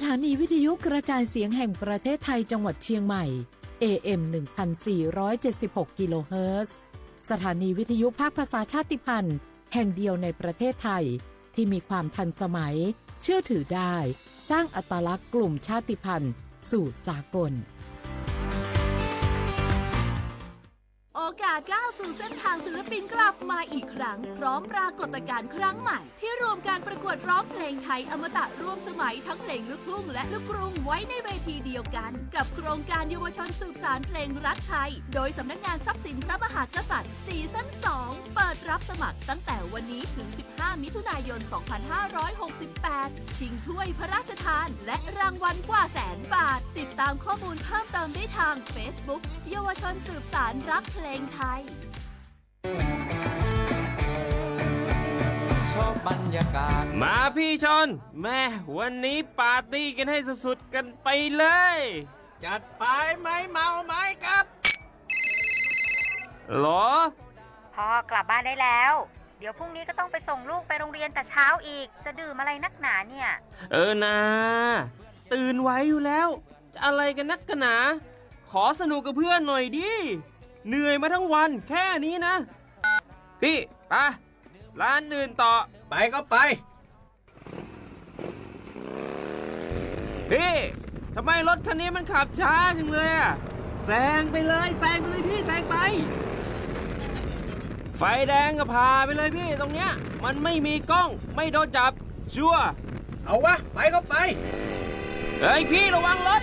ถานีวิทยุกระจายเสียงแห่งประเทศไทยจังหวัดเชียงใหม่ AM 1476 กิโลเฮิรตซ์สถานีวิทยุภาคภาษาชาติพันธุ์แห่งเดียวในประเทศไทยที่มีความทันสมัยเชื่อถือได้สร้างอัตลักษณ์กลุ่มชาติพันธุ์สู่สากลโอกาสก้าวสู่เส้นทางศิลปินกลับมาอีกครั้งพร้อมปรากฏการณ์ครั้งใหม่ที่รวมการประกวดร้องเพลงไทยอมตะร่วมสมัยทั้งเพลงลูกทุ่งและลูกกรุงไว้ในเวทีเดียวกันกับโครงการเยาวชนสืบสานเพลงรักไทยโดยสำนักงานทรัพย์สินพระมหากษัตริย์ซีซั่น 2 เปิดรับสมัครตั้งแต่วันนี้ถึง 15 มิถุนายน 2568 ชิงถ้วยพระราชทานและรางวัลกว่าแสนบาทติดตามข้อมูลเพิ่มเติมได้ทาง Facebook เยาวชนสืบสานรักเพลงไทยชอบบรรยากาศมาพี่ชนแม่วันนี้ปาร์ตี้กันให้สุดๆกันไปเลย จัดไปไหมเมาไหมครับหรอพ่อกลับบ้านได้แล้วเดี๋ยวพรุ่งนี้ก็ต้องไปส่งลูกไปโรงเรียนแต่เช้าอีกจะดื่มอะไรนักหนาเนี่ยนะตื่นไว้อยู่แล้วจะอะไรกันนักกันหนาขอสนุกกับเพื่อนหน่อยดิเหนื่อยมาทั้งวันแค่นี้นะพี่ไปร้านอื่นต่อไปก็ไปพี่ทำไมรถคันนี้มันขับช้าจังเลยอะแซงไปเลยพี่แซงไปไฟแดงก็พาไปเลยพี่ตรงเนี้ยมันไม่มีกล้องไม่โดนจับชัวร์เอาวะไปก็ไปเฮ้ยพี่ระวังรถ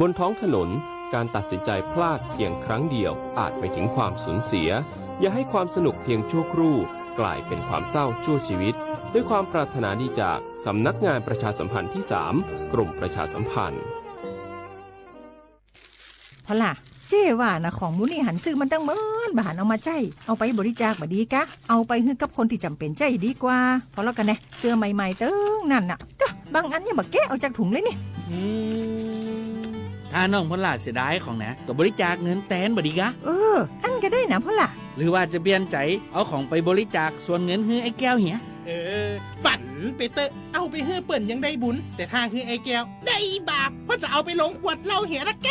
บนท้องถนนการตัดสินใจพลาดเพียงครั้งเดียวอาจไปถึงความสูญเสียอย่าให้ความสนุกเพียงชั่วครู่กลายเป็นความเศร้าชั่วชีวิตด้วยความปรารถนาดีจากสำนักงานประชาสัมพันธ์ที่ 3 กรมประชาสัมพันธ์พอล่ะเจ้ว่านะของมูนี่หันซื้อมันตั้งเมินบาหันเอามาใจเอาไปบริจาคบ่ดีกะเอาไปให้กับคนที่จำเป็นใจดีกว่าพอแล้วกันนะเสื้อใหม่ๆเติ้งนั่นน่ะบางอันยังบ่แกะเอาจากถุงเลยนี่ถ้าน้องพลาเสียดายของนะก็บริจาคเงินแตนบ่ดีกะอันก็ได้นะพลาหรือว่าจะเปลี่ยนใจเอาของไปบริจาคส่วนเงินให้ไอ้แก้วเหียฝันไปเตอะเอาไปเฮือเปิ่นยังได้บุญแต่ถ้าคือไอ้แก้วได้บาปเพราะจะเอาไปลงขวดเหล้าเหียละแก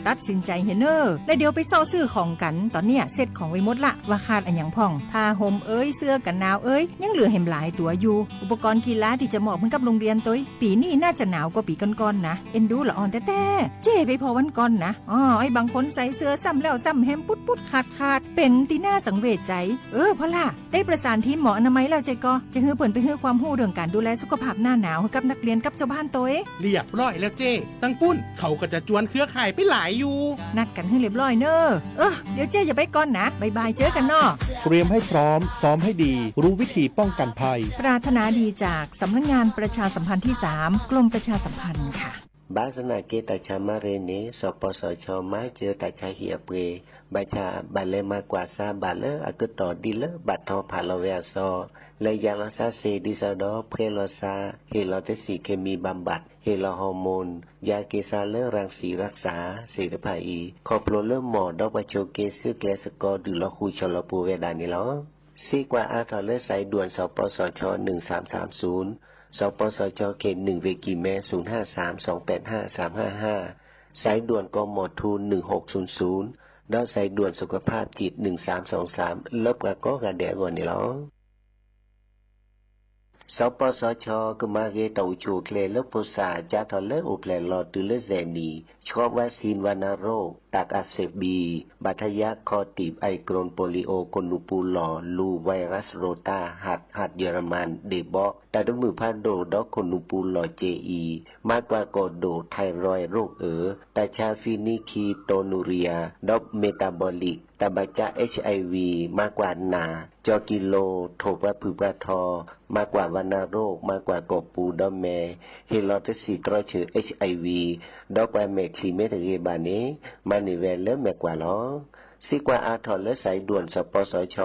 ตัดสินใจเฮเนอร์แล้วเดี๋ยวไปซ่อซื้อของกันตอนเนี้ยเสร็จของไว้หมดละว่าขาดอันหยังพ่องผ้าห่มเสื้อกันหนาวยังเหลือเห็มหลายตัวอยู่อุปกรณ์กีฬาที่จะเหมาะเหมือนกับโรงเรียนตัวปีนี้น่าจะหนาวกว่าปีก่อนๆนะเอ็นดูละอ่อนแต่เจ้ไปพอวันก่อนนะไอ้บางคนใส่เสื้อซ้ำแล้วซ้ำแฮมปุดขาดเป็นตีหน้าสังเวชใจพอล่ะได้ประสานทีมหมออนามัยแล้วใจก็จะฮือเปิ่นไปฮือความรู้เรื่องการดูแลสุขภาพหน้าหนาวให้กับนักเรียนกับชาวบ้านตัวเรียบร้อยแล้วเจ้ตั้งปุ้นเขาก็จะจวนเครือข่ายไปหลายอยู่นัดกันให้เรียบร้อยเนอะเดี๋ยวเจ้อย่าไปก่อนนะบ๊ายบายเจอกันเนาะเตรียมให้พร้อมซ้อมให้ดีรู้วิธีป้องกันภัยปรารถนาดีจากสำนักงานประชาสัมพันธ์ที่ 3 กรมประชาสัมพันธ์ค่ะบาสนาเกตชามาเรเนสปสชมาเจอตาชาเหียเปบาชาบาเลมากว่าซาบาเลอากต่อดีเลบัดทอผาลเวซอและยาลาซาเซดิซาดอเพลซาเฮลอเตสีเคมีบำบัดเฮลอฮอร์โมนยาเกซาเลรังสีรักษาเสรภาอีคอโปรเลหมอดอกบาโชเกซึเกสกอดือลอคูชลปูเวดานิลอซีกว่าอาทอเลสายด่วนสปสช1330สปสชเขต1เวกิเม0532855355สายด่วนกมทู1600ด้านสายด่วนสุขภาพจิต1323ลบกะก็กะแดกว่านี่หรอสปสชก็มาเกตาจูเคลลปุษาจัทเลอุเพลลอตุเลเซนีชอบวัคซีนวัณโรคตักอักเสบบีบัทยักคอตีบไอกรนโปลิโอกนูปูลอลูไวรัสโรตาหัดเยอรมันเดบอแต่ดมือพันโดดอกนูปูลอเจอีมากกว่ากอโดไทรอยโรคตาชาฟินิคีโตนูเรียดอกเมตาบอลิกตาบาจา HIV มากกว่านาจอกิโลโทปะผืปะทอมากกว่าวัณโรคมากกว่ากบปูดอมแมเฮลอตสีตรอเชือ HIV ดอกแวเมคลีเมตเกบานีมานิเวลเลแมกว่าล้อซีกว่าอาทรและสายด่วนสปสช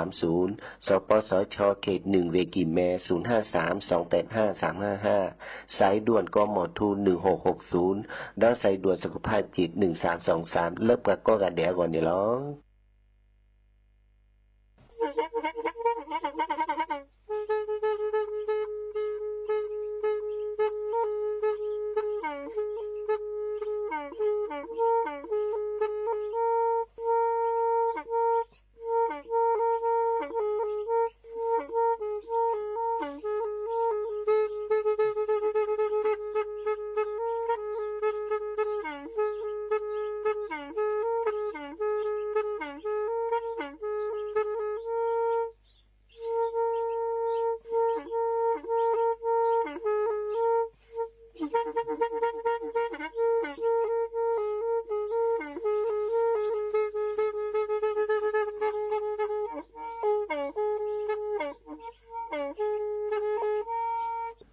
1330สปสชเขต1เวกิเม0532855355สายด่วนกมทู1660ด้านสายด่วนสุขภาพจิต1323เลิกกะก็กะแดก่อนนี่ล้อ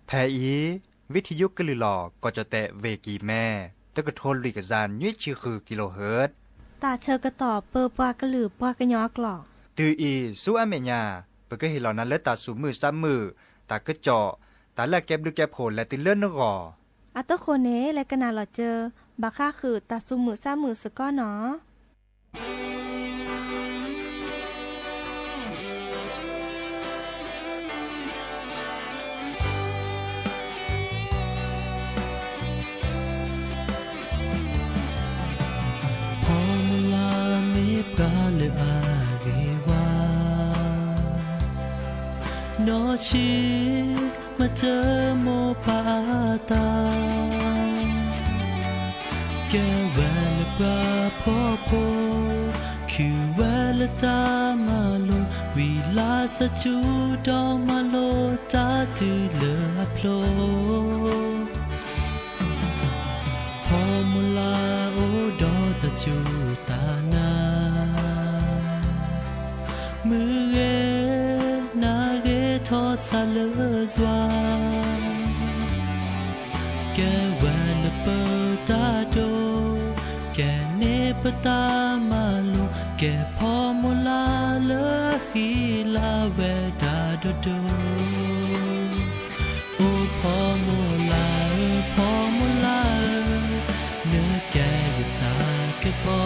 แพอีวิทยุกะลือหลอก็จะแตะเวกีแม่ตะกะทนลิกะจานยุ้ยชื่อคือกิโลเฮิรตซ์ตาเชอกระต่อเปอปากระหลือปากระยอกหลอกตืออีสู้อเมญาเปก็เห็นเหล่านั้นและตาสูมือซ้ำมือตากระเจาะตาละแก็บดูแก็บผลและติเลื่อนนกออัตโตโคเนและกะนาหลอเจอบาค่าคือตาซุมือซ้ำมือสก้อเนาะกาเลอาเกวานอชีมาเจอโมปาตาแกแวนปลาพ่อโพคือแวลตามาโลวิลาสจูดอมาโลตาตือเลอพโลพอมลาโอดอตาจูตานามือเกนาเกทอสาเลซวาแกแวนเปตาโดแกเนปตามาโลแกพอมลาเลฮีลาเวดาโดโดโอพอมลาพอมลาเนื้อแกยตาแกพอ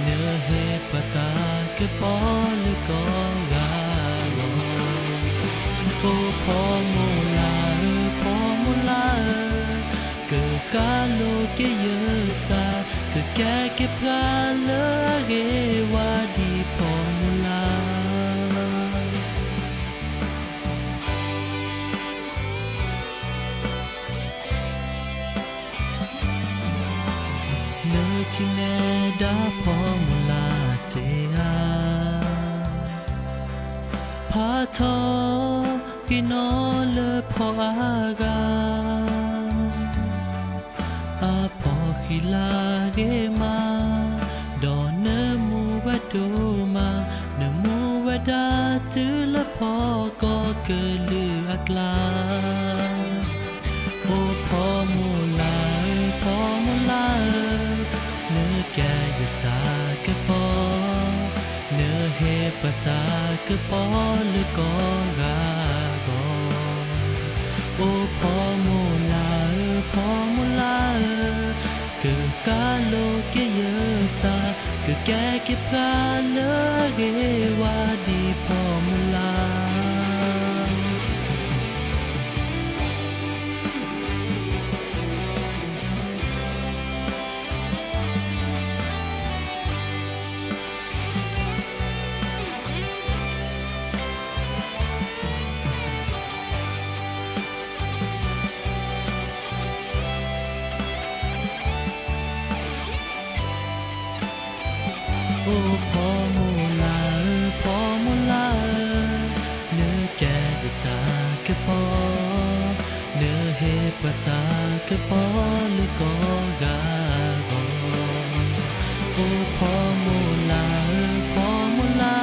เนื้อเฮปตาแกพอลก็กาโลโอพอมลาพอมลาเกิดกาโลเกเยสาเกิดแกเก็บกาเลเกวาดีพอมลาเนื้อที่แน่ดาพอมลาเจียพาทอกินอเลพออากาอาพอขิลาเกมาดอนเนมูวะโดมาเนมูวะดาจือละพอก็เกลืออักลาโอพอมูลาพอมูลาเนื้อแกยตาแกปอเนื้อเฮปตาแกปอลก็กาโกโอพอมูลาพอมูลาเกิดกาโลเกเยสาเกิดแกเก็บกาเลเกวาดีพอมูลาโอพอมูลาพอมูลาเนื้อแกจะตาแกพอเนื้อเฮปตาแกพอหรือก็กาโกโอพอมูลาพอมูลา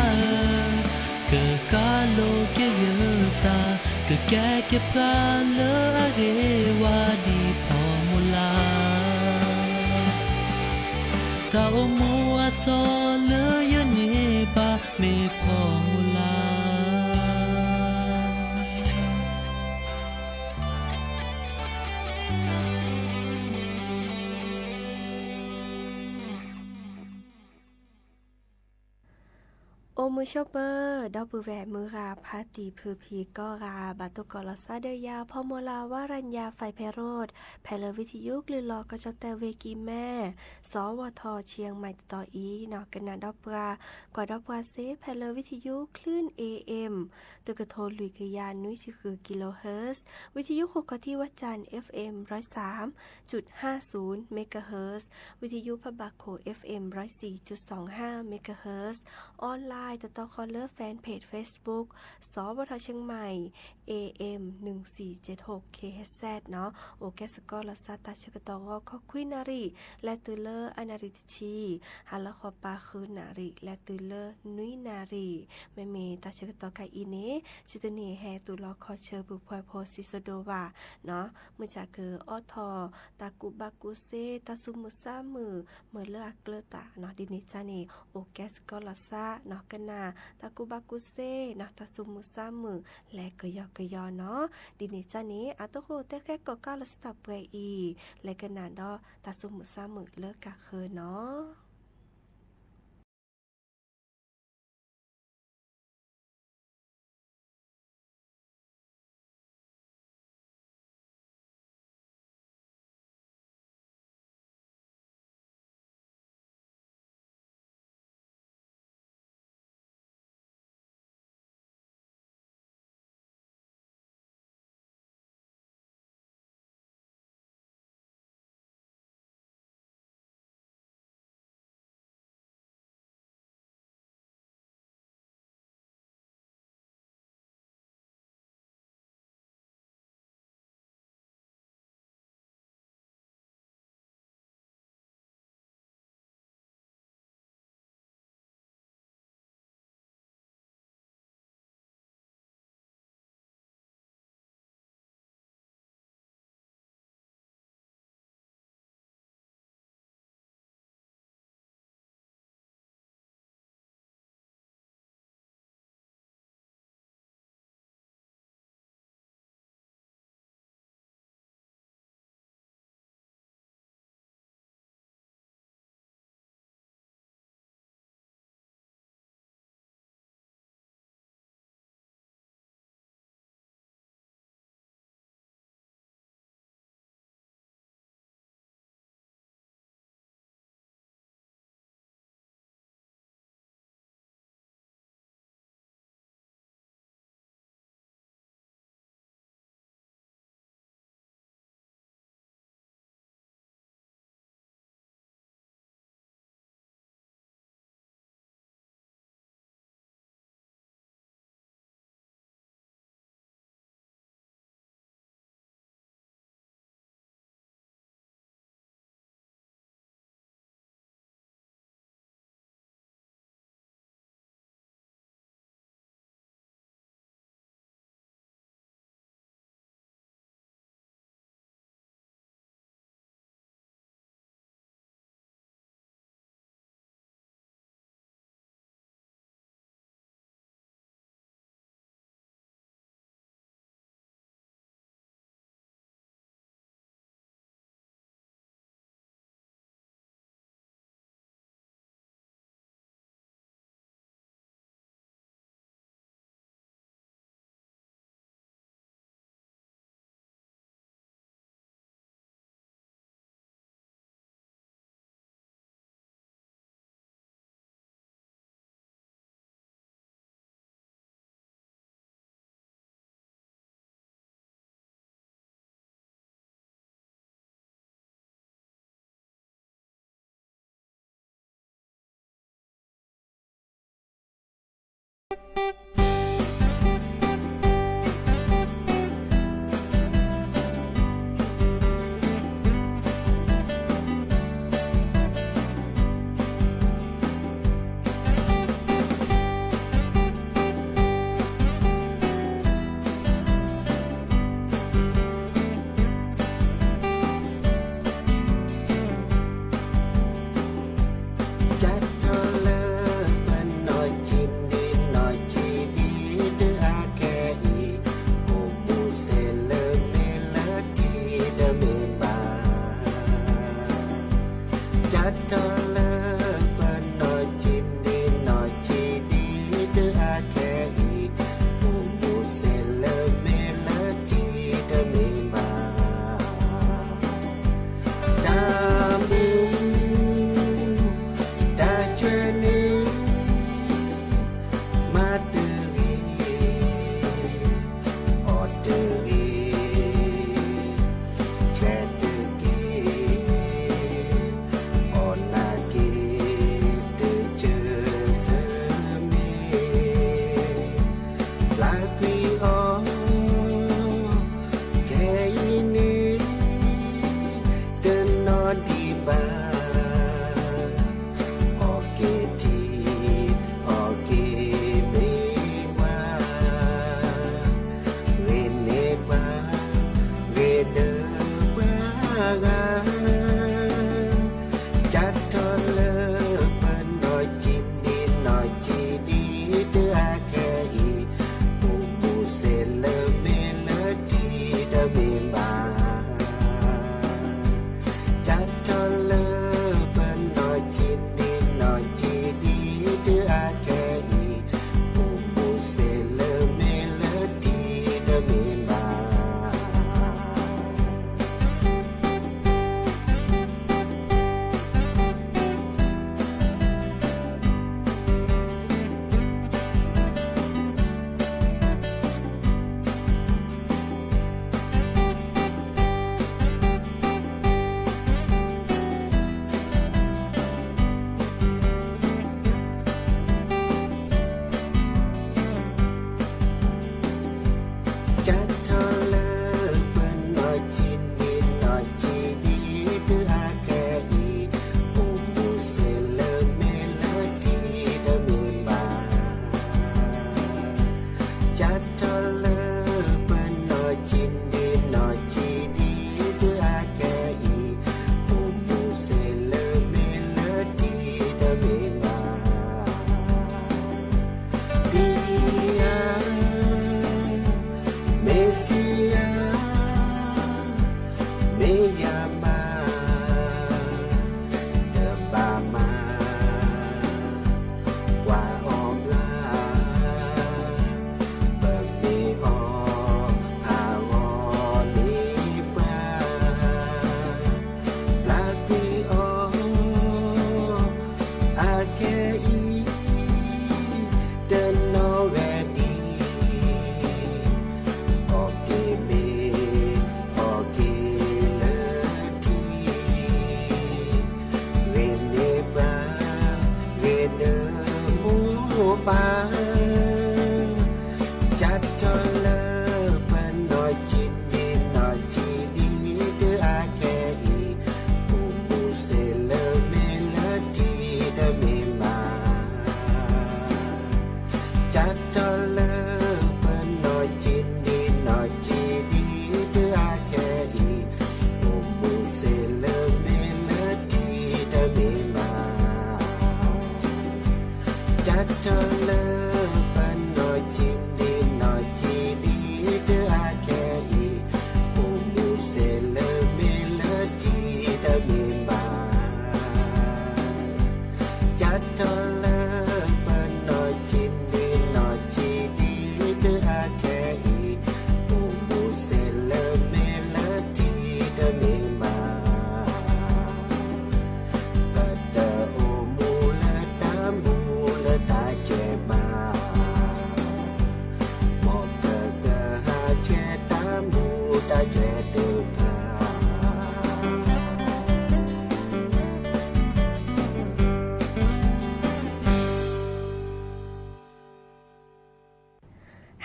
เกิดกาโลเกเยสาเกิดแกเก็บกาเลเกวาดีพอมูลาตาโอมัวซอเลยเนบาเมพอมูลาโอ มือชอเปอร์ดอกปือแหวมือราพาตีพือพีก็ราบาตุกอลซาเดยาพอมลาวารัญญาไฟไพโรดแพลวิทยุกลือลอกระจอแตเวกีแม่สวทเชียงใหม่ต่ออีนอกกันนาดอกปรากว่าดอกปราเซแพลวิทยุคลื่น AM ตึกโทลุยกยานนุ้ยคือกิโลเฮิรตซ์วิทยุโคกที่วัดจันทร์ FM 103.50 เมกะเฮิรตซ์วิทยุพบาโค FM 104.25 เมกะเฮิรตซ์ออนไลน์ต่อคอลเลอร์แฟนเพจ Facebook สวทเชียงใหม่ AM 1476 KHZ เนาะโอเคสกอลซาตาชกตอขอควินารีและตือเลอร์อนาริตชีฮัลละขอปาคืนนารีและตือเลอร์นุยนารีไม่มีตาชกตอไกอีเนชิตเนแฮตุลอคอเชอร์บุพอยโพซิโซโดวาเนาะเมื่อจากคือออทอตากุบากุเซตาซุมุซามือเมื่อเลือกเกลตาเนาะดินิจานีโอเคสกอลซาเนาะกันนาตากุบากุเซเนาะตาซุมุซามือและกยอกยอเนาะดินิจานีอาตโคเตแค่ก็ก้าลสตับเวอีและกันนาดอตาซุมุซามือเลิกกะคือเนาะ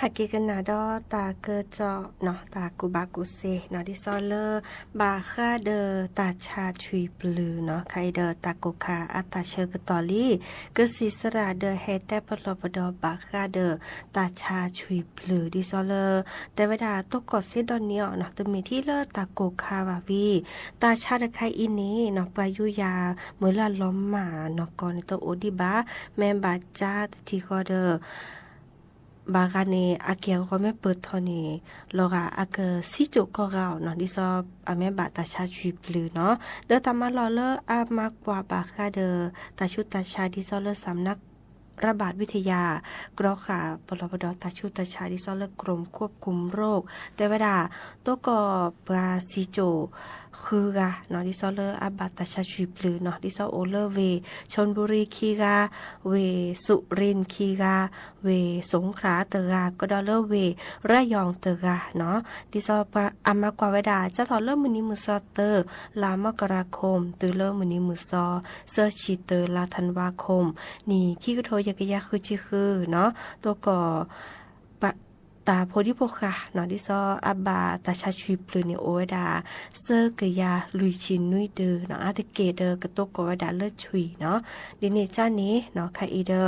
หากเกกันนาดอตาเกอจอเนาะตากูบากูเซเนาะดิซอเลอร์บาค่าเดอตาชาชุยปลือเนาะใครเดอตาโกคาอัตาเชอร์กตอลี่กสิสระเดอเฮแตปลอบดอบาค่าเดอตาชาชุยปลือดิซอเลอร์แต่เวลาตกกอดเซดอนเนียเนาะตมีที่เลอตาโกคาวาวีตาชาตะไคอินนี้เนาะปายุยาเมื่อละล้อมหมาเนาะก่อนตโอดิบาแม่บาจาที่ก็เดอบากาเนอาเกียวก็ไม่เปิดทอนีโลกาอาเกซิจุก็เกาเนาะดิซอบอาแม่บาตาชาชุยปลือเนาะเดอตามาลอเลออามากกว่าบาคาเดอตาชุตาชาดิซอเลอสำนักระบาดวิทยากรอขาปลบดตาชุตาชาดิซอเลกรมควบคุมโรคแต่เวลาตัวก็ปราซิโจคือกะเนาะดิซอเลออาบาตาชาชุยปลือเนาะดิซอโอเลอเวชลบุรีคีกาเวสุรินทร์คีกาเวสงขลาเตกาก็ดอเลอเวระยองเตกาเนาะดิซอปอามากว่าเวดาจะถอดเริ่มมื้อนี้มื้อซอเตอร์ลามกราคมตือเริ่มมื้อนี้มื้อซอเสื้อชีเตอร์ลาธันวาคมนี่ขี้กระโทยกะยะคือจิคือเนาะตัวก่อ ตาโพธิโพคาเนาะดิซออาบาตาชาชุยปลือเนี่ยโอเวดาเซอร์กยาลุยชินนุยเดอเนาะอาตเกเดอกระตกกวดาเลิศชุยเนาะดิเนจ้านี้เนาะคาอีเดอ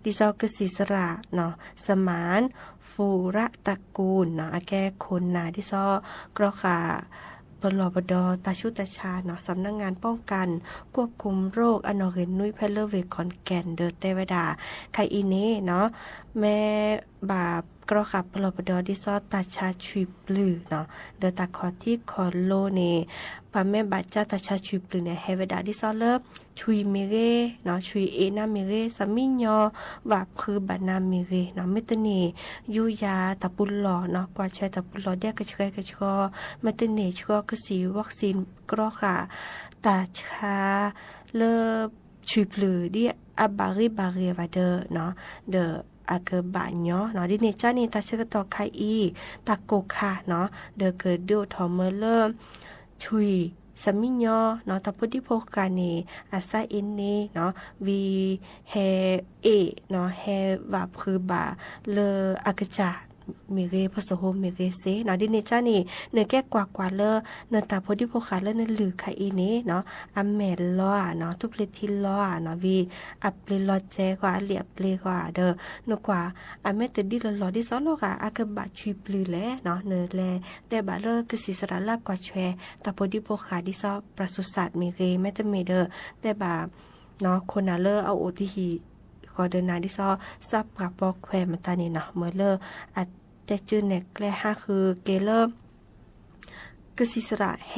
ดิซอกสิสระเนาะสมานฟูระตระกูลเนาะอาแก่คนนาดิซอกรอค่ะปลอบดตาชุตาชาเนาะสำนักงานป้องกันควบคุมโรคอนอเรนนุยเพลเลเวคอนแกนเดอเตวดาไคอีเน่เนาะแม่บาปกรอขับปลอบดดิซอตาชาชุยปลือเนาะเดอตาคอที่คอโลเนปาแม่บาจ้าตาชาชุยปลือเนี่ยเฮเวดาดิซอเลชุยเมเรเนาะชุยเอนาเมเรสามิญอวาบคือบานาเมเรเนาะเมตเนยูยาตาปุลลอเนาะกว่าใช้ตาปุลลอเดียกระชกระชอเมตเนชก็กสีวัคซีนกรอค่ะตาชาเลชุยปลือดิอาบาริบาเรวาเดเนาะเดออาเกบะเนาะเนาะดิเนจ้านี่ตาเชกตอไคอีตาโกคาเนาะเดอเกิดดูทอมเมเลชุยสมิญอเนาะตาพุทธิโภคาเนอาซาเอเนเนาะวีเฮเอเนาะเฮวาคือบาเลอากจาเมเรพสโฮเมเรเซเนาะดิเนจ้านี่เนแก้กว่าเลเนตาพุทธิโภคาเลเนลือคาอีเนเนาะอเมลลอเนาะทุเพลทิลอเนาะวีอัปเลลอเจกว่าเลียเปลกว่าเดอนกว่าอเมตดิลลอดิซอลกาอากบะชุยปลือแลเนาะเนแลแต่บาเลกสิสระลากว่าแชตาพุทธิโภคาดิซอประสุสัตว์เมเรเมตเมเดอแต่บาเนาะคนน่ะเลอเอาโอทีฮีก็เดินนาดิซอซับกับปอกแควมันตานี่เนาะเมื่อเลออัดแต่จืนเนกและห้าคือเกเลอร์กสิสระแฮ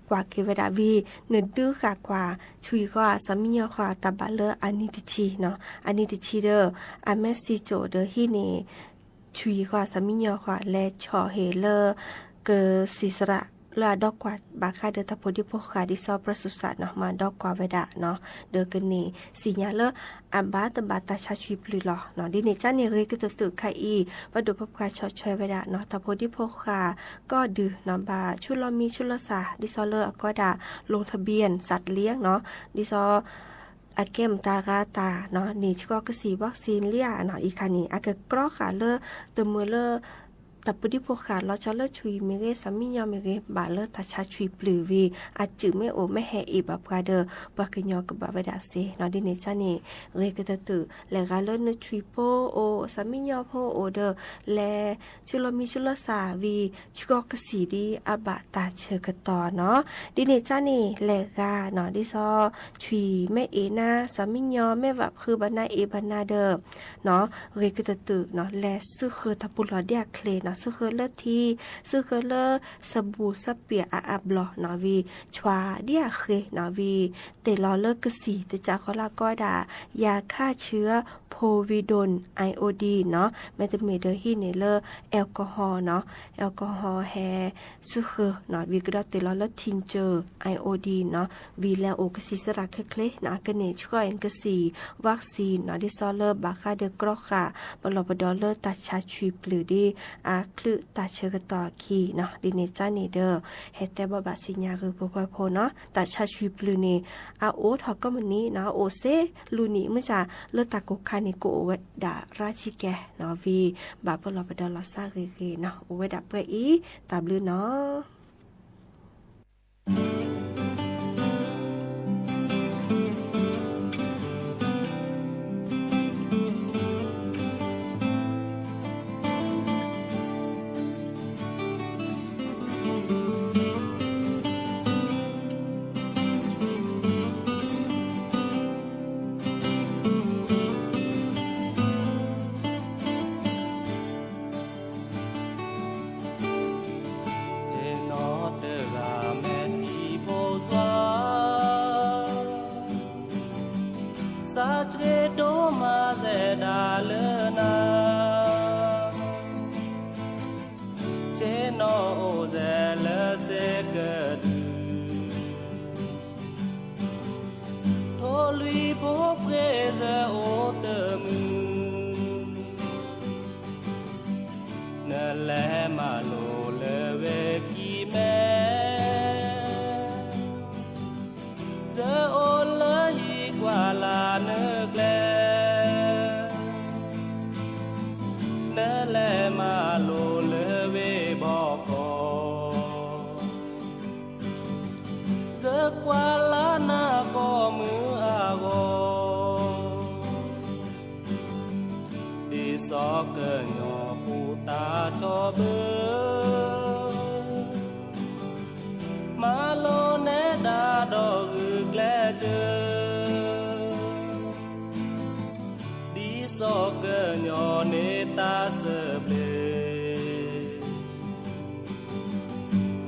กว่าเกวดาวีเนดื้อค่ะกว่าชุยกว่าสามิญอค่ะตาบะเลออานิติชีเนาะอานิติชีเดออาเมซิโจเดอฮีเนชุยกว่าสามิญอค่ะและชอเฮเลอเกสิสระลาดอกกว่าบาคาเดตาโพดิโพคาดิซอประสุสัตเนาะมาดอกกว่าเวดาเนาะเดกันนี่สิญาเลอาบาตบาตาชาชุยปลือหรอเนาะดิเนจ้าเนี่ยเรกตตึกไคอีปดุพบกาชอชวยเวดาเนาะตาโพดิโพคาก็ดือเนาะบาชุลมีชุลสาดิซอเลก็ดาลงทะเบียนสัตว์เลี้ยงเนาะดิซออาเกมตากาตาเนาะนี่ก็กสีวัคซีนเลียเนาะอีกคันนี้อากกรอขาเลตมือเลตาปุดิโพคาเราจะเลิกชุยเมเรสามิญอเมเรบาเลตาชาชุยปลือวีอาจือไม่โอไม่แห่อีบับกาเดอปากญอกับบาเวดาเซนอดิเนจานี่เรกตะตุและกาเลนชุยโพโอสามิญอโพโอเดอและชุลมีชุลสาวีชุกกสีดีอาบะตาเชกตอเนาะดิเนจานี่และกาเนาะดิซอชุยแม่เอนาสามิญอแม่วับคือบานาเอบานาเดอเนาะเรกตะตุเนาะและซึคือตาปุลอเดียเคลเนาะซึเคเลทีซึเคเลสบู่สเปียอาบลอนาวีชวาเดียเคนาวีเตลอเลกสีเตจาคอลาก็ดายาฆ่าเชื้อโพวิดนไอโอดีเนาะแมตเมเดอร์ฮีเนเลแอลกอฮอล์เนาะแอลกอฮอล์แฮซึเคเนาะวีก็ดเตลอเลทินเจอไอโอดีเนาะวีแล้วโอกสีสระเคลนะกเนช่วยกสีวัคซีนเนาะดิซอเลบาคาเดกรอค่ะบลบดอเลตัดชาชุยปลือดีอาคลืตาเชกตอคีเนาะดิเนจานีเดอเฮแต่บบบาสิญญาคือพอเนาะตาชาชุยปลือนี่อาโอทอก็มันนี้เนาะโอเซลูนี่เมื่อจะเลตากคานิโกเวดาราชิแกเนาะวีบาปลอบดอลาซาเกเนาะโอเวดาเปอีตาบลือเนาะมาโล เกินหอปูตาชอเบอมาโลเนดาดอกอึกแลเจอดีสอเกินหอเนตาเสเบ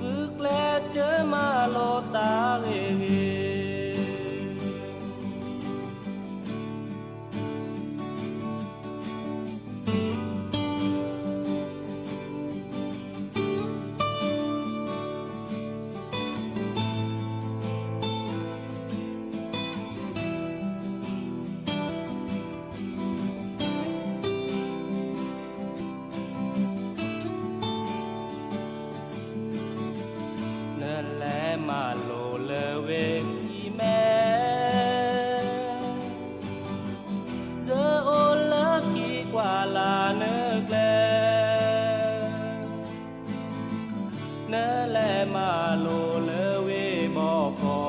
อึกแลเจอมาโลตาเกเกมาโลเลเวกีแม่เจอโอลักกีกว่าลาเนกแลเนแลมาโลเลเวบอกพอ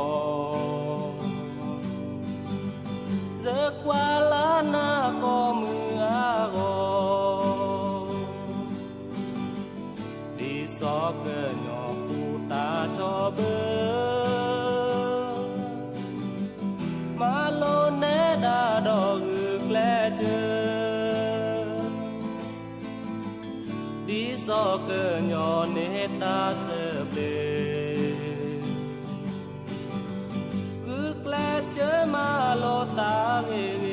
เจอกว่าลานาก็มืออากอดีสอเกินหอปูตาชอเบอมาโลเนดาดอกอึกแลเจอดีสอเกินยอเนตาเสเบอึกแลเจอมาโลตาเกเก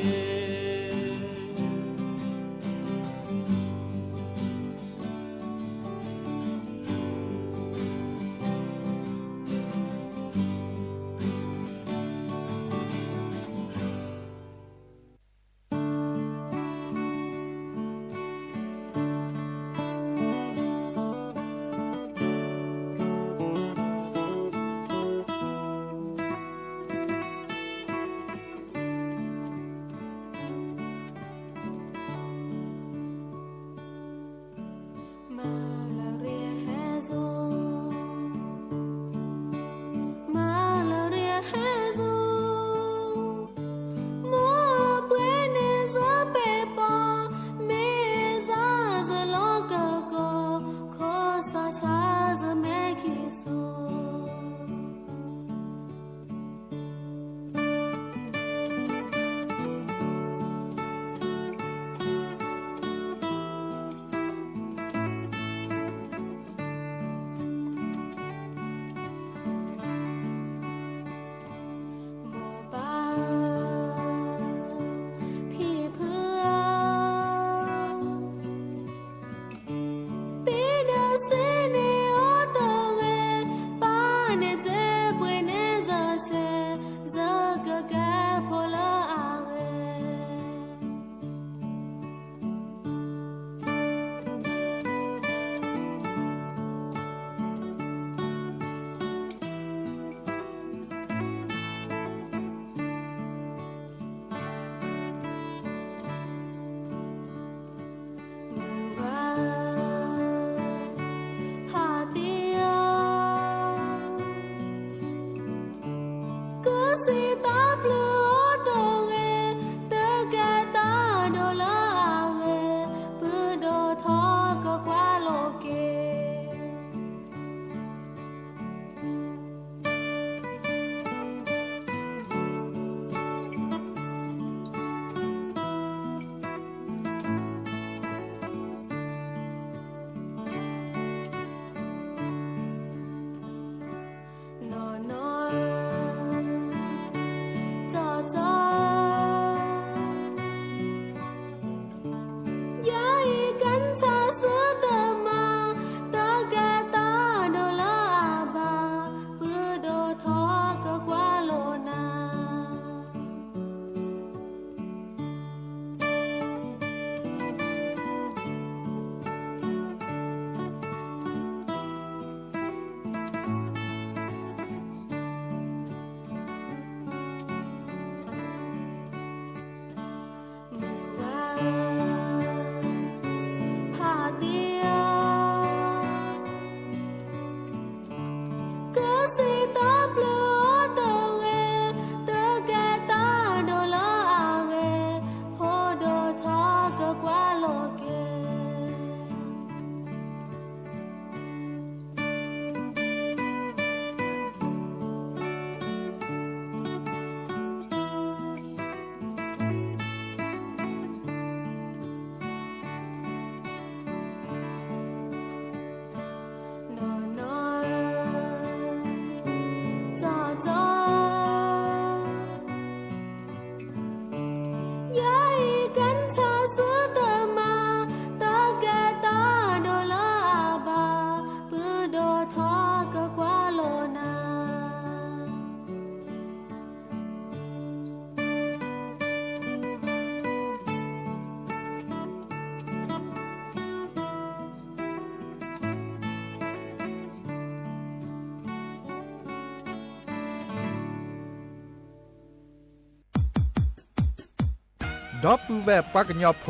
ดอปูแวปากญอโพ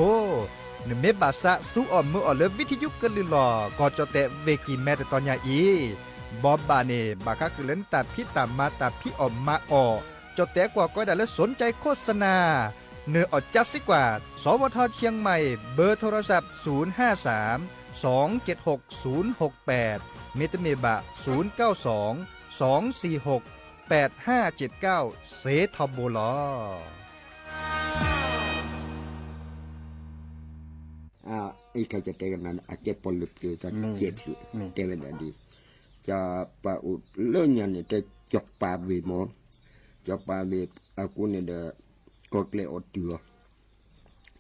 นเมบาสะสู้ออมมือออเลวิทยุกันลือหลอก็จะแต่เวกีแม่ตอนยาอีบอบบาเนบาคักคือเล่นตาพี่ตามมาตาพี่ออมมาออจะแต่กว่าก็ได้แล้วสนใจโฆษณาเนื้ออดจัดสิกว่าสวทเชียงใหม่เบอร์โทรศัพท์053-276-068เมตเมบะ092-246-8579เสทบลอไอ้ใครจะเตะกันนั้นอาจจะปลุกอยู่จะเจ็บอยู่เตะเป็นดีจะปะอุดเรื่องยันเนี่ยจะจกปาบีมอจกปาบีอากูเนี่ยเดก็เกลอดตัว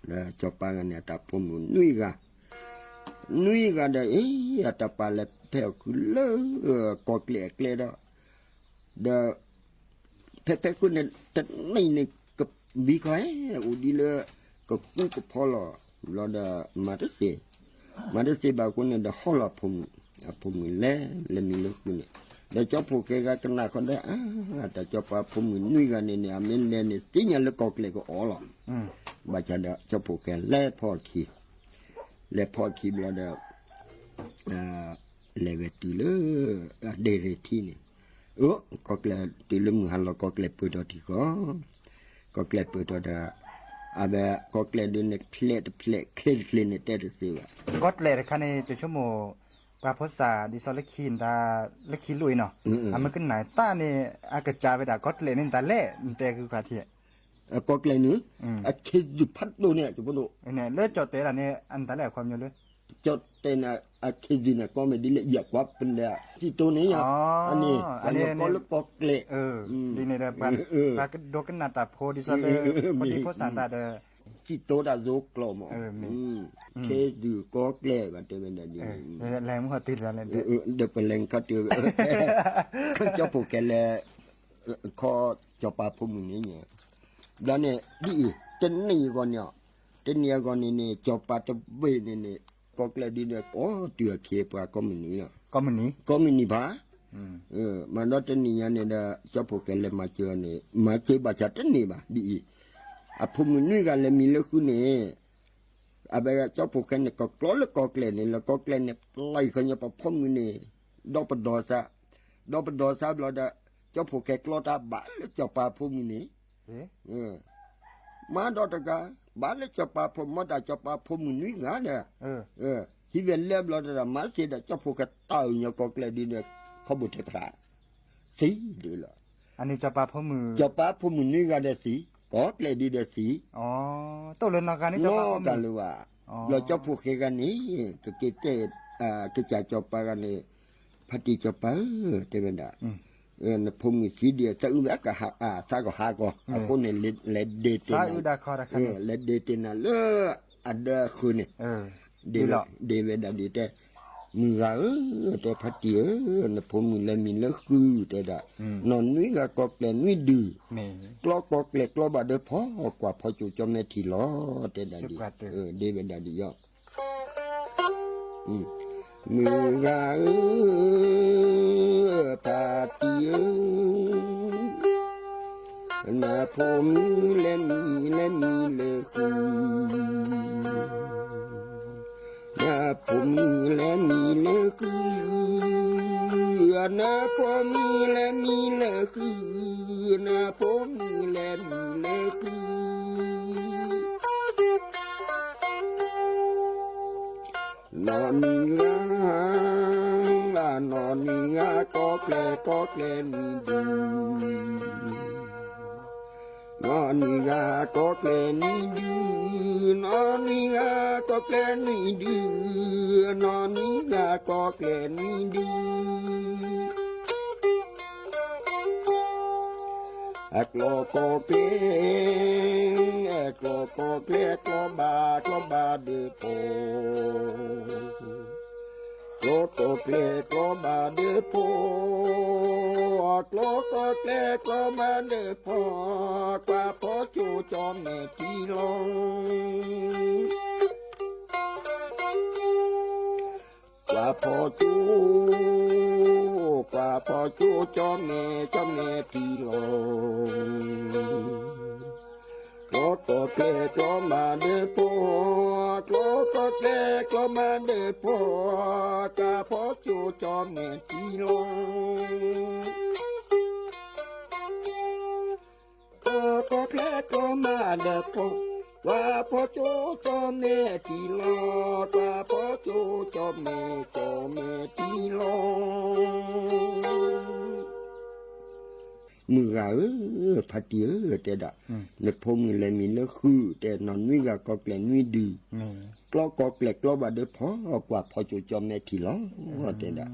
แล้วจกปากันเนี่ยแต่ผมนุ้ยกันเดแต่ปาเล็บเท่าคือเลิก็เกลดเดเท่คุณเนี่ยแต่นี่กับบีใครอุดีเลยก็กุ้งก็พอละเราได้มาได้เสียบางคนเนี่ยได้ห่อละผมเล่มีลูกเนี่ยได้จบพวกแกกันหน้าคนได้แต่จบผมนุ้ยกันเนี่ยอเมนเนี่ยที่เนี่ยลูกก็เลยก็อ๋อละบาดจะได้จบพวกแกเล่พอขีเราได้เลเวตีเลยเดเรทีเนี่ยก็เลยตีลืมหันเราก็เลยเปิดตัวที่ก็เลยเปิดตัวได้อาเบะก็เกลดเนี่ยเพลเคลเนี่ยเตะสิวะก็เลยคันนี้จะชั่วโมงปลาภาษาดิซอลคินตาละคิลุยเนาะมันก็ไหนตาเนี่ยอากาศจาไปด่าก็เลยนี่ตาเล่แต่คือกว่าที่ก็เกลนี่คิดอยู่พัดดูเนี่ยจุ๊บดูเนี่ยเลือดจดเตะละเนี่ยอันตาแหลกความเยอะเลยจดเตะน่ะคิดดีเนี่ยก็ไม่ดีละเอียดกว่าเป็นเลยที่ตัวนี้อันนี้ก็ลูกก็เกลดีเนี่ยแบบปลากระโดดกันหน้าตาโพดิซอลพอดีโพสันตาเดที่โตได้โจกลมเคดูก็เกลมันจะเป็นอะไรแรงมันก็ติดแล้วเดี๋ยวเป็นแรงก็ติดเจ้าพวกแกเลยคอเจ้าปลาพุ่มนี้เนี่ยแล้วเนี่ยดีเจนนี่ก่อนเนี่ยนี่เจ้าปลาตะเวนี่ก็เกลดีเนี่ยโอ้เตือเคปลาก็มันนี่บ้ามันนั่นเจนนี่เนี่ยเจ้าพวกแกเลยมาเจอเนี่ยมาเจอบาจัดนี่บ้าดีผมนี่กันเลยมีเรื่องนี้อาเบะเจ้าพวกแกเนี่ยก็กลัวแล้วก็เกลเนี่ยแล้วก็เกลเนี่ยไล่คนเนี่ยพอผมนี่ดอกปดอซะเราได้เจ้าพวกแกกลัวตาบ้าแล้วเจ้าป่าผมนี่มาดอกตะกาบ้าแล้วเจ้าป่าผมมาได้เจ้าป่าผมนี่งานเนี่ยที่เวลเล็บเราได้มาเสียเจ้าพวกแกตายเนี่ยก็เกลดีเนี่ยเขาบุตรพระสีดีละอันนี้เจ้าป่าผมนี่งานเนี่ยสีก็เกลดีเดสีตัวเล่นนักการนี่จะป้ากันหรือว่าเราจะพูดกันนี้ก็เกิดก็จะจบไปกันนี่พัฒน์จบไปเต็มดาผมมีสีเดียวจะอุ้มก็หาซาก็หาก็คนเนี่ยเลดเดตินะเลดเดตินะเลอเดอคืนเนี่ยเดเวดาดีแต่มีว่าแต่พัฒน์ผมมีเลมีเลคือแต่ดานอนนุ้ยก็เกลนุ้ยดื้อกล้ก็เกลกล้อบาเดพอกว่าพอจู่จอมในทีล้อแต่ดาดีเดเวดาดีย่อมือว่าปาตินาผมเล่นเลยคือนาผมเล่นเลยคือนาผมเล่นเลยคือนาผมเล่นเลยคือนอนนี่ก็เกลนี่ดีนอนนี่ก็เกลนี่ดีนอนนี่ก็เกลนี่ดีนอนนี่ก็เกลนี่ดีกลอก็เกลกลอก็เกลกลอบาเดโปกลอก็เกลกลอบาเดโปกลอก็เกลกลอบาเดโปกว่าพอจูจอมแม่ที่ลงกว่าพอจูจอมแม่ที่ลงกลอก็เกลกลอ มาเดือพอตาพอจูจอมเนี่ยจีลงก็แค่ก็มาเดือพอว่าพอจูจอมเนี่ยจีลงว่าพอจูจอมเนี่ยจีลงมือพัดเยอะแต่ดะในพงเลยมีเนื้อคือแต่นอนวิ่งก็แกล้งวิ่งดีกล้ก็แกล้งกล้อบาเดือพอกว่าพอจูจอมเนี่ยทีละแต่ดะ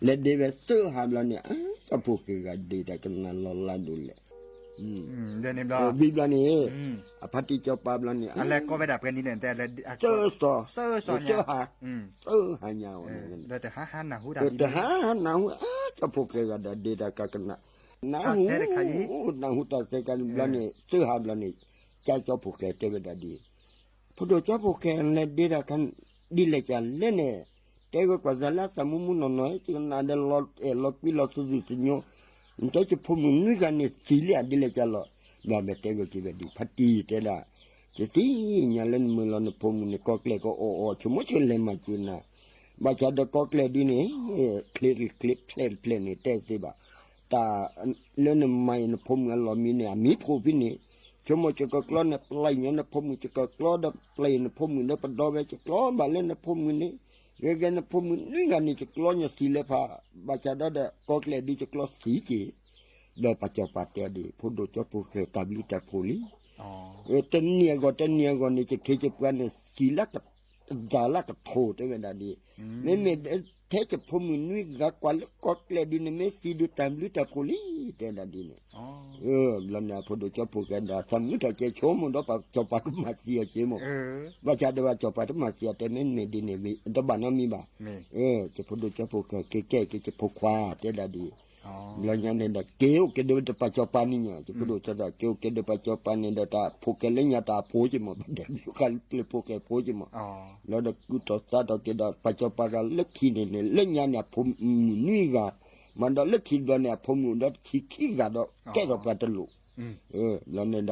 และเดวิสเซอร์หามเราเนี่ยก็พวกกันดีแต่กันนั้นเราลาดูเลยเดี๋ยวนี้เราบิบลานี่พัดที่เจ้าปาบลานี่อะไรก็ไม่ดับกันนี่แต่เจอต่อเซอหาหายาวแต่หาหนาหูดับแต่หาหนาหูก็พวกกันดีแต่กันนะนาหูตาเสกันบลานี่เสื้อหาบลานี่ใจเจ้าพวกแกเทวดาดีพอดูเจ้าพวกแกเนี่ยดีแต่กันดีเลยจันเล่นเนี่ยแต่ก็กว่าจะละแต่มุมน้อยๆที่นาเดลลอดปีลอดสุดสุดโย่ใจจะพูดมึงนี่กันเนี่ยสีเหลืองดีเลยจันละเราแบบแต่ก็ที่แบบดีพัดดีแต่ละจะที่เนี่ยเล่นมือเราเนี่ยพูดมึงเนี่ยก็เกลียก็โอ้ชั่วโมงเช่นเลยมาจีน่ะบางทีเด็กก็เกลียดีเนี่ยคลิปเพลนเนี่ยแต่สิบ่าตาเล่นไม่เนี่ยพูดมึงเรามีเนี่ยมีพูดพี่เนี่ยชั่วโมงจะก็กล้อนเนี่ยปลายเนี่ยนะพูดมึงจะก็กล้อนเนี่ยปลายเนี่ยพูดมึงเนี่ยปนดอเวจะกล้อนบ้านเล่นเนี่ยพูดมึงเนี่ยเรื่องเนี่ยพูดมึงนี่กันนี่จะกล้อนเนี่ยสีเล็บผ้าบางทีเด็กก็เกลียดีจะกล้อนสีจีเดี๋ยวปัจจุบันเดี๋ยวดีพูดดูจะพูดเคยตามลิตรพูลีเต้นเนี่ยก็นี่จะเคยจะเปลี่ยนสีลักกับจาลักกับโถเท่านั้นดีไม่เทจะพูดมึงนี่ก็แล้วก็เกลียดีเนี่ยไม่สีดูตามลิตรพูลีเท่านั้นดีเนี่ยแล้วเนี่ยพูดดูจะพูดกันได้สมัยที่จะชมมันต้องปัจจุบันก็มาเสียใช่ไหมว่าจะได้ว่าจบไปต้องมาเสียแต่ไม่ดีเนี่ยมีแต่บ้านนั้นมีบ่จะพูดดูจะพูดแก่จะพูดควาเท่านั้นดีแล้วยังเนี่ยเกี่ยวกับเรื่องปัจจุบันนี่เนี่ยจะพูดจะได้เกี่ยวกับเรื่องปัจจุบันเนี่ยแต่พวกเล่นยาตาพูดจมั้งเด็กเขาเล่นพวกพูดจมั้งแล้วเด็กกูต่อซาต่อเกี่ยวกับปัจจุบันเล็กขี้เนี่ยเล่นยาเนี่ยผมนี่ก็มันเล็กขี้เนี่ยผมเนี่ยขี้ก็แก่ดอกกระตุลุแล้วเนี่ย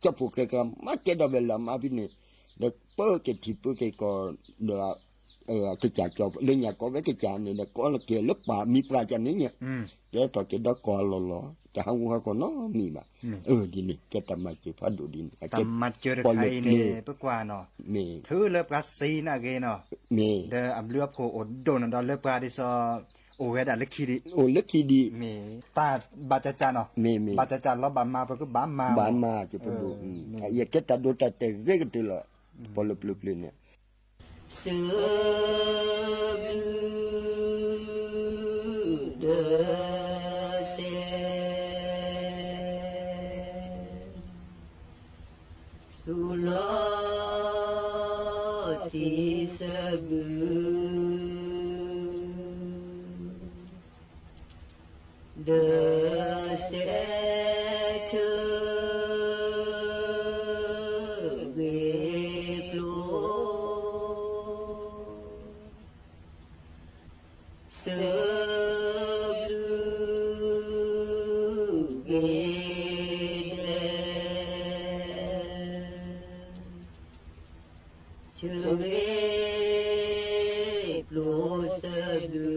จะพวกก็มาแก่ดอกเวลามาพี่เนี่ยเด็กเปิดเก็บที่เปิดก็เดี๋ยวcái chả cho lên nhà có cái chả này là có là kia lớp bà mi pra chả này nhỉ cái tao cái đó có lo cái không có nó mi mà đi này cái tầm mà chỉ phát đủ đi tầm mà chưa được hay nè bước qua nó thứ lớp cá xì nè ghê nó để ẩm lớp hồ ổn đồn đó lớp cá đi soโอ้ยแต่เล็กขี้ดีโอ้เล็กขี้ดีมีตาบาจาเนาะมีบาจาแล้วบามาก็บามาจะไปดูอย่าแค่ตัดดูตัดแต่เรื่อยกันตลอดพอเล็บๆเนี่ยสุลติสบืเดเสเชเกปโลเสบลืเกเดเชเกปโลเสบลื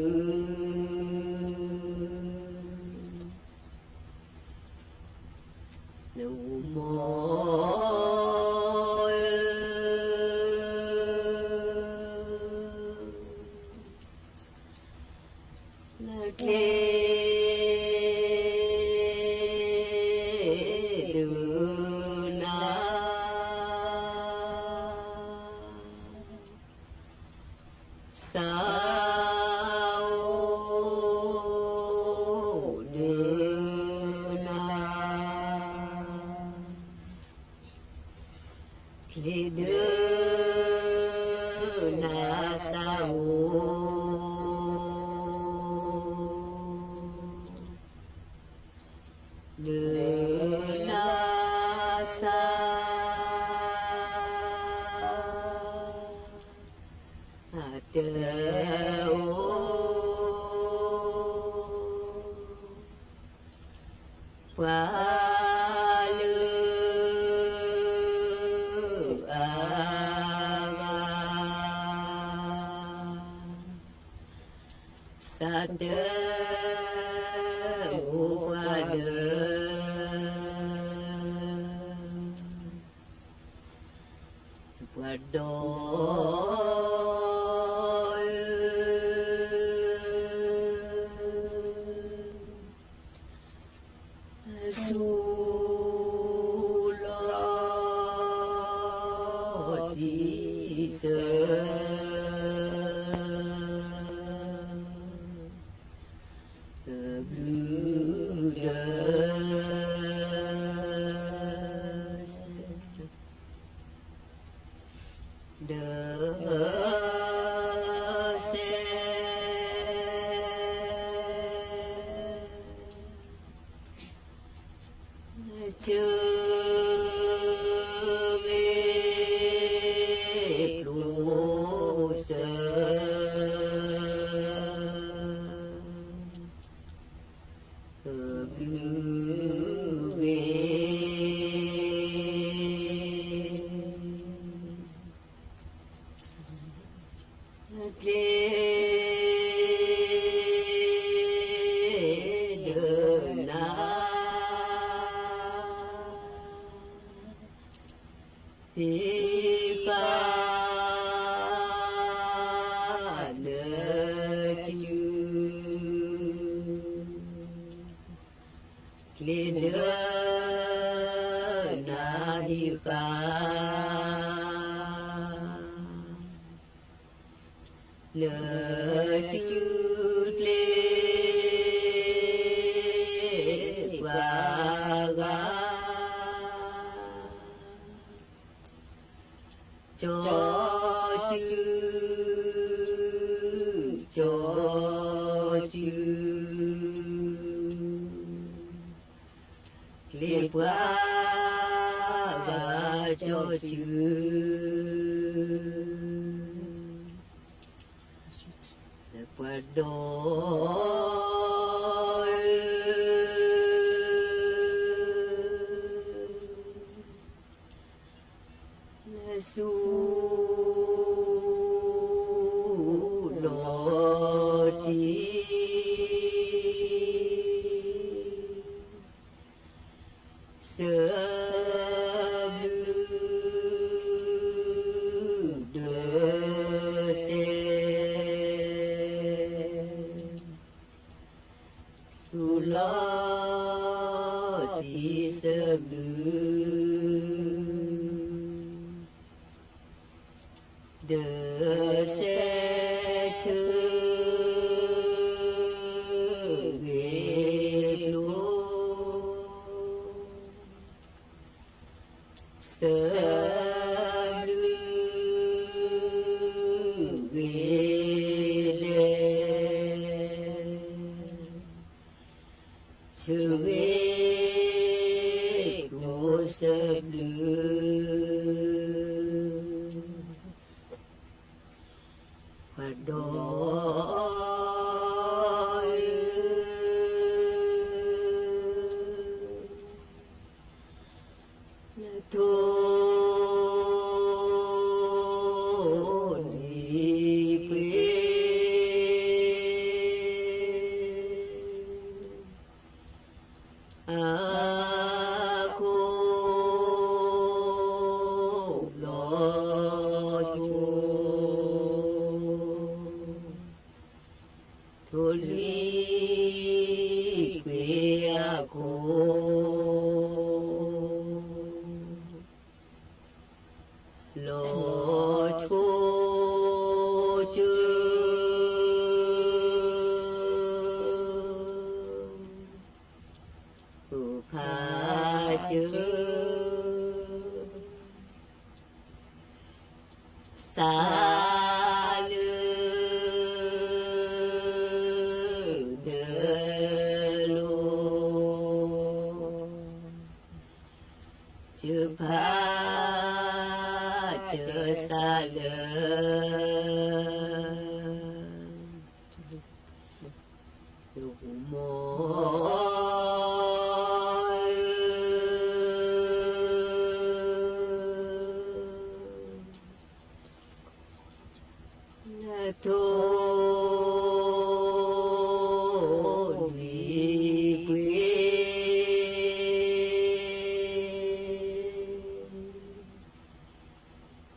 โท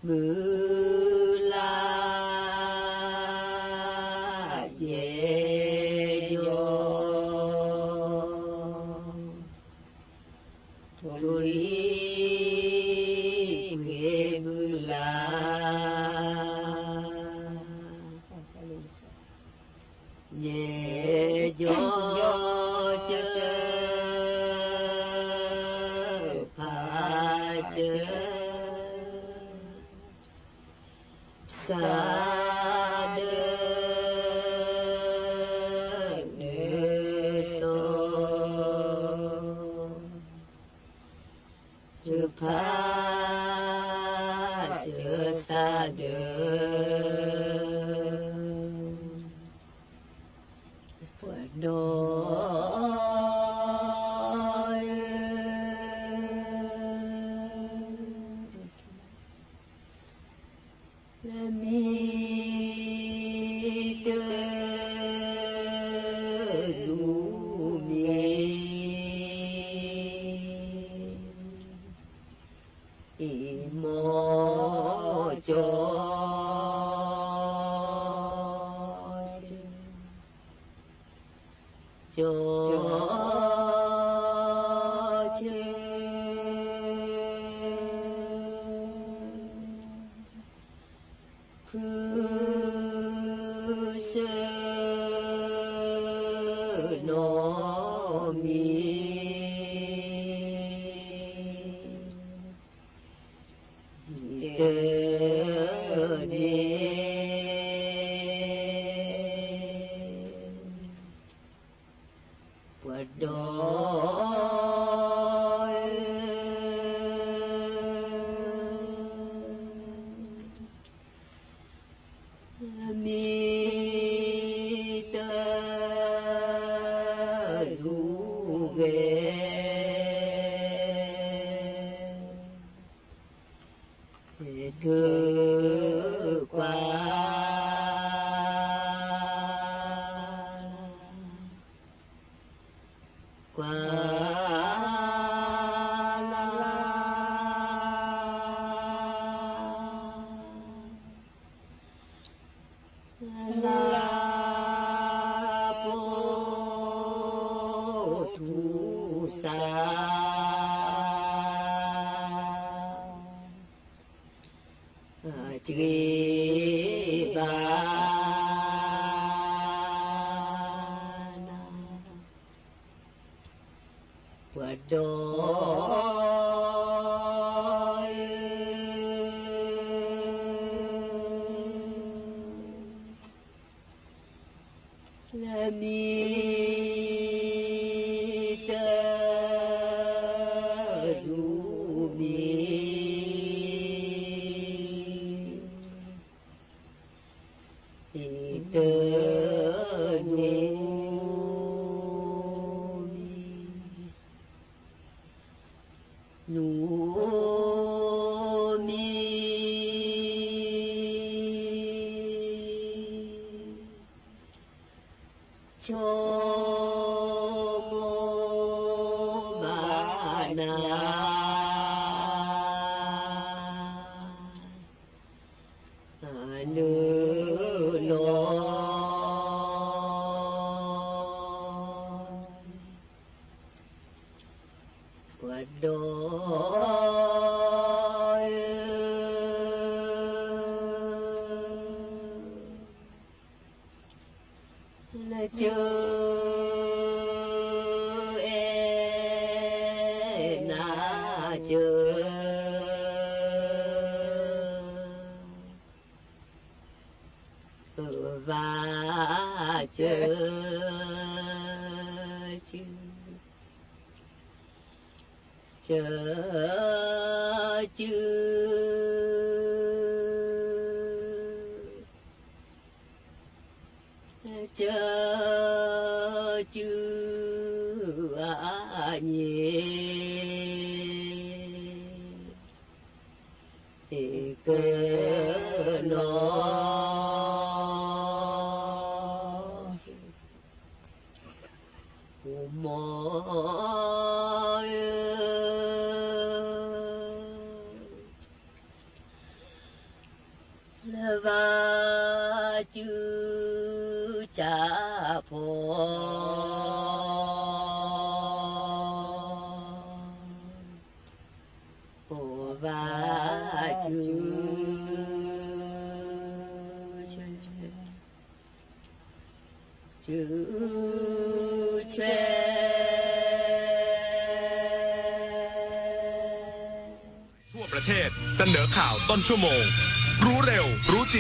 มือลาเยโยทุลีเพมือลาเยโยเจอพาเจอสาเดเนโซเจอพาเจอสาเดปวดโดมีเดินดูมีอีโมโจโจเจคือเสโนมีเตเนปวดดอยมีเตดูเวคือกว่ากว่าลาโปทุสาจีบานปวดดอยและมีเตดูมีเตนูมีหนูมีโชโมมานาเนื้อลปวดดอยและเจอเอนาเจอว่าเจอเจอจืเจอจือาเยเกนอมอ โอวาจูจูเช ทั่วประเทศเสนอข่าวต้นชั่วโมง รู้เร็วรู้จริง